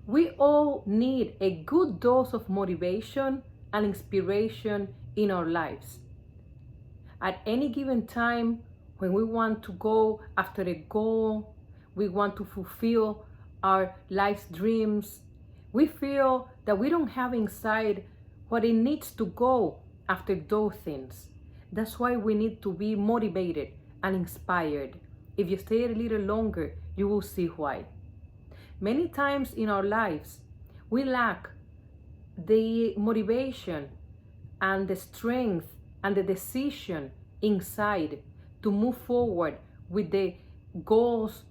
We all need a good dose of motivation and inspiration in our lives. At any given time, when we want to go after a goal, we want to fulfill our life's dreams, we feel that we don't have inside what it needs to go after those things. That's why we need to be motivated and inspired. If you stay a little longer, you will see why. Many times in our lives, we lack the motivation and the strength and the decision inside to move forward with the goals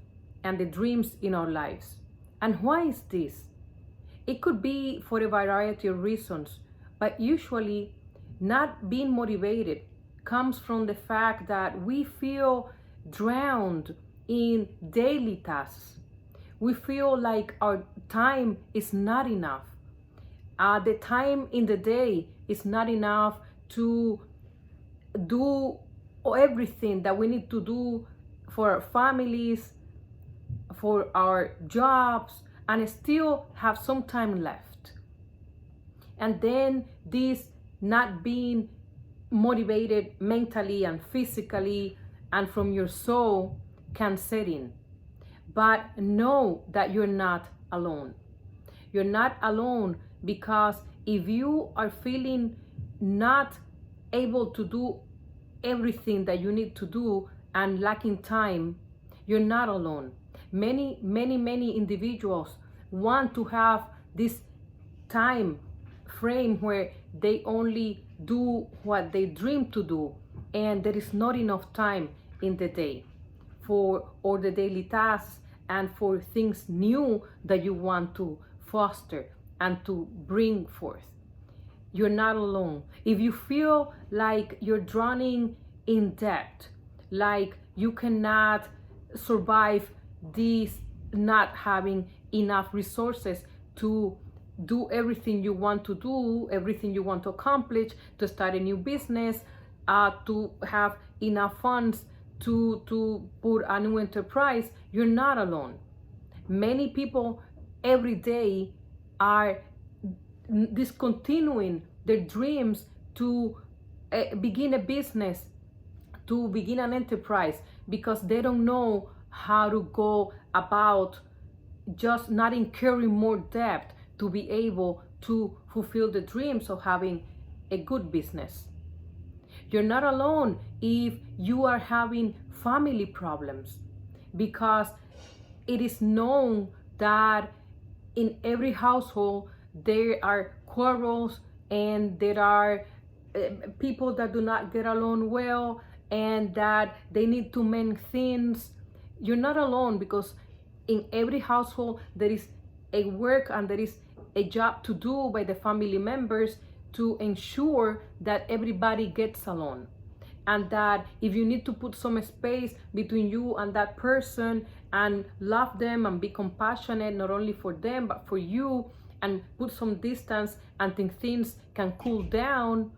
and the dreams in our lives. And why is this? It could be for a variety of reasons, but usually not being motivated comes from the fact that we feel drowned in daily tasks. We feel like our time is not enough. The time in the day is not enough to do everything that we need to do for our families, for our jobs, and still have some time left. And then this not being motivated mentally and physically and from your soul can set in. But know that you're not alone. You're not alone, because if you are feeling not able to do everything that you need to do and lacking time, you're not alone. Many individuals want to have this time frame where they only do what they dream to do, and there is not enough time in the day for all the daily tasks and for things new that you want to foster and to bring forth. You're not alone. If you feel like you're drowning in debt, like you cannot survive this, not having enough resources to do everything you want to do, everything you want to accomplish, to start a new business, to have enough funds to put a new enterprise, you're not alone. Many people every day are discontinuing their dreams to begin a business, to begin an enterprise, because they don't know how to go about just not incurring more debt to be able to fulfill the dreams of having a good business. You're not alone if you are having family problems, because it is known that in every household there are quarrels and there are people that do not get along well and that they need to mend things. You're not alone, because in every household there is a work and there is a job to do by the family members to ensure that everybody gets along, and that if you need to put some space between you and that person and love them and be compassionate not only for them but for you, and put some distance until things can cool down,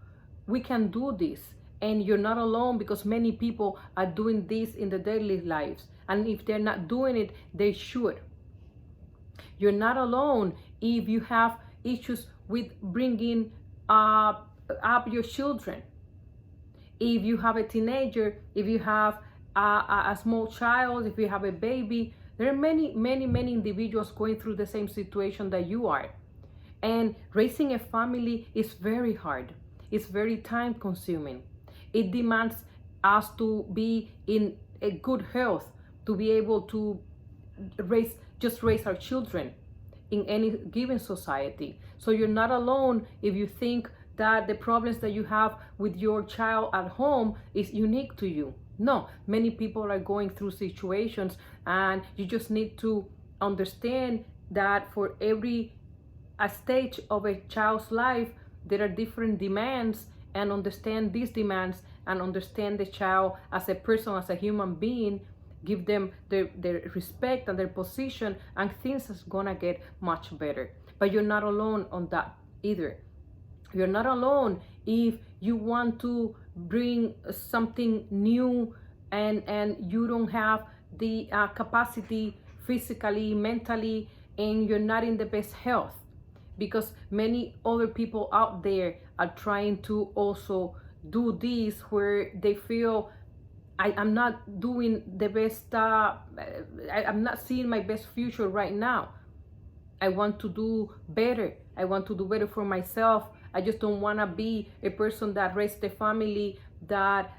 we can do this. And you're not alone, because many people are doing this in their daily lives, and if they're not doing it, they should. You're not alone if you have issues with bringing up your children. If you have a teenager, if you have a small child, if you have a baby, there are many individuals going through the same situation that you are. And raising a family is very hard. It's very time consuming. It demands us to be in a good health to be able to raise our children in any given society. So you're not alone if you think that the problems that you have with your child at home is unique to you. No, many people are going through situations, and you just need to understand that for every stage of a child's life, there are different demands, and understand these demands and understand the child as a person, as a human being, give them their respect and their position, and things is gonna get much better. But you're not alone on that either. You're not alone if you want to bring something new and you don't have the capacity physically, mentally, and you're not in the best health, because many other people out there are trying to also do this, where they feel I'm not doing the best, I'm not seeing my best future right now. I want to do better. I want to do better for myself. I just don't want to be a person that raises the family, that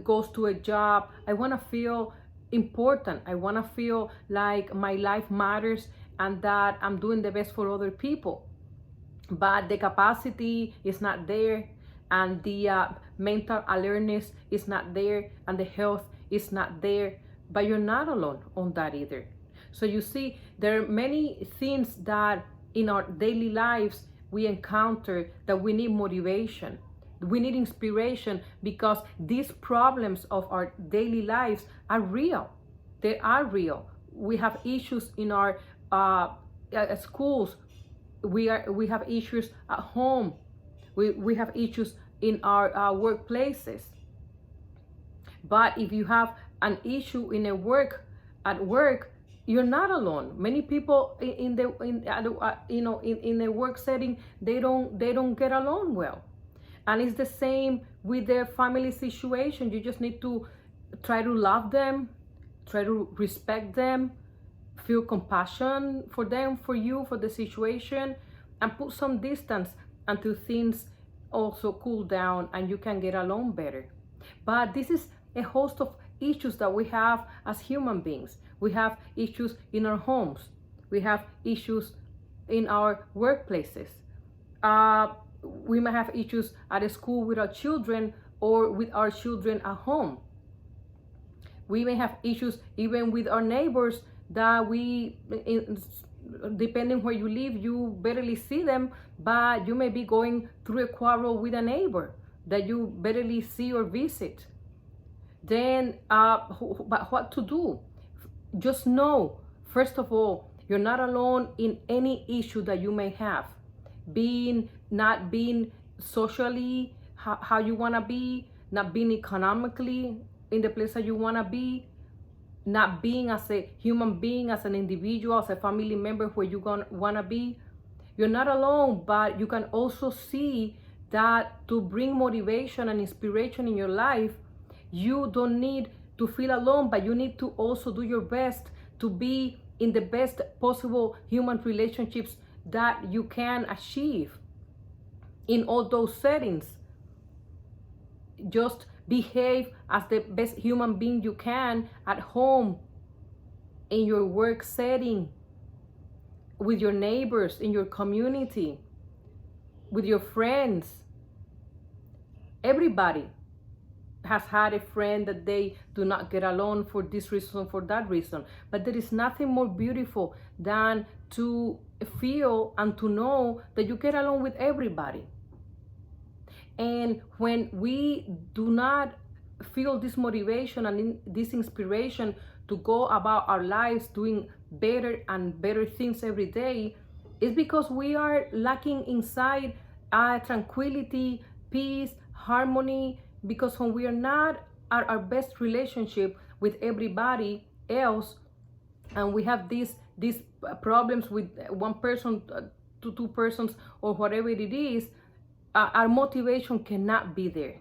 goes to a job. I want to feel important. I want to feel like my life matters and that I'm doing the best for other people. But the capacity is not there, and the mental awareness is not there, and the health is not there. But you're not alone on that either. So you see, there are many things that in our daily lives we encounter that we need motivation. We need inspiration, because these problems of our daily lives are real. They are real. We have issues in our schools. We have issues at home. We have issues in our workplaces. But if you have an issue in at work, you're not alone. Many people in the work setting, they don't get along well. And it's the same with their family situation. You just need to try to love them, try to respect them, feel compassion for them, for you, for the situation, and put some distance until things also cool down and you can get along better. But this is a host of issues that we have as human beings. We have issues in our homes. We have issues in our workplaces. We might have issues at a school with our children, or with our children at home. We may have issues even with our neighbors that depending where you live, you barely see them, but you may be going through a quarrel with a neighbor that you barely see or visit. Then, but what to do? Just know, first of all, you're not alone in any issue that you may have. Not being socially how you want to be, not being economically in the place that you want to be, not being as a human being, as an individual, as a family member where you want to be. You're not alone, but you can also see that to bring motivation and inspiration in your life, you don't need to feel alone, but you need to also do your best to be in the best possible human relationships that you can achieve in all those settings. Just behave as the best human being you can at home, in your work setting, with your neighbors, in your community, with your friends. Everybody has had a friend that they do not get along for this reason, for that reason. But there is nothing more beautiful than to feel and to know that you get along with everybody. And when we do not feel this motivation and this inspiration to go about our lives doing better and better things every day, it's because we are lacking inside tranquility, peace, harmony. Because when we are not at our best relationship with everybody else, and we have these problems with one person to two persons or whatever it is, our motivation cannot be there.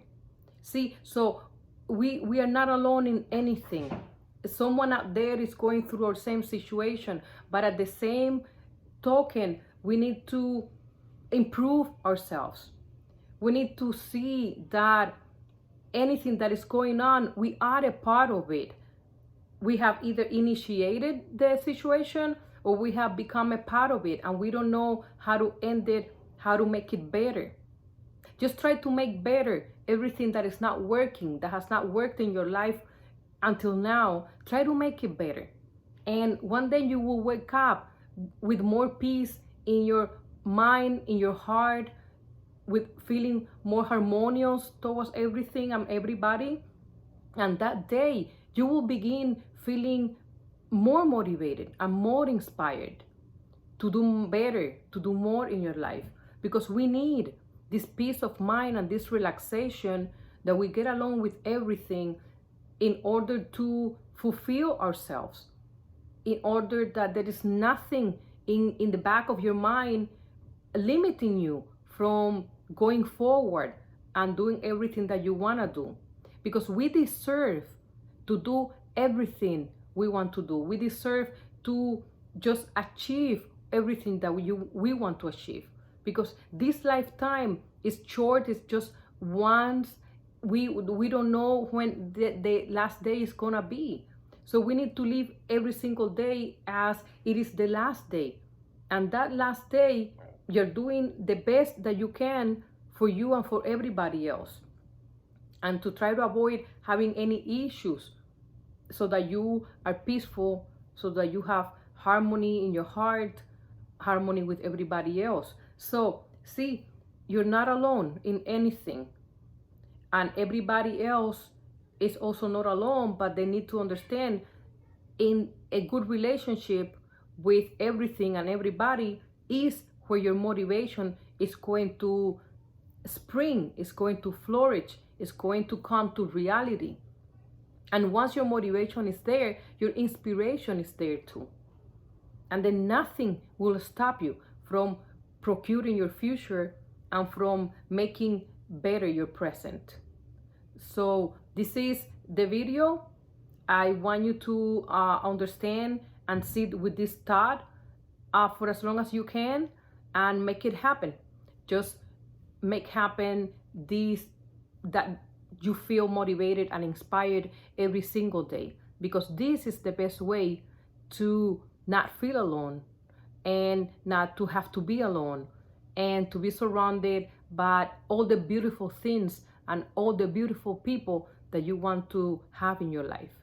See, so we are not alone in anything. Someone out there is going through our same situation, but at the same token, we need to improve ourselves. We need to see that anything that is going on, we are a part of it. We have either initiated the situation or we have become a part of it, and we don't know how to end it, how to make it better. Just try to make better everything that is not working, that has not worked in your life until now. Try to make it better. And one day you will wake up with more peace in your mind, in your heart, with feeling more harmonious towards everything and everybody. And that day you will begin feeling more motivated and more inspired to do better, to do more in your life. Because we need this peace of mind and this relaxation, that we get along with everything in order to fulfill ourselves, in order that there is nothing in the back of your mind, limiting you from going forward and doing everything that you want to do. Because we deserve to do everything we want to do. We deserve to just achieve everything that we want to achieve. Because this lifetime is short, it's just once. We don't know when the last day is gonna be. So we need to live every single day as it is the last day. And that last day, you're doing the best that you can for you and for everybody else. And to try to avoid having any issues, so that you are peaceful, so that you have harmony in your heart, harmony with everybody else. So see, you're not alone in anything. And everybody else is also not alone, but they need to understand, in a good relationship with everything and everybody is where your motivation is going to spring, is going to flourish, is going to come to reality. And once your motivation is there, your inspiration is there too. And then nothing will stop you from procuring your future and from making better your present. So this is the video. I want you to understand and sit with this thought for as long as you can and make it happen. Just make happen this, that you feel motivated and inspired every single day, because this is the best way to not feel alone and not to have to be alone, and to be surrounded by all the beautiful things and all the beautiful people that you want to have in your life.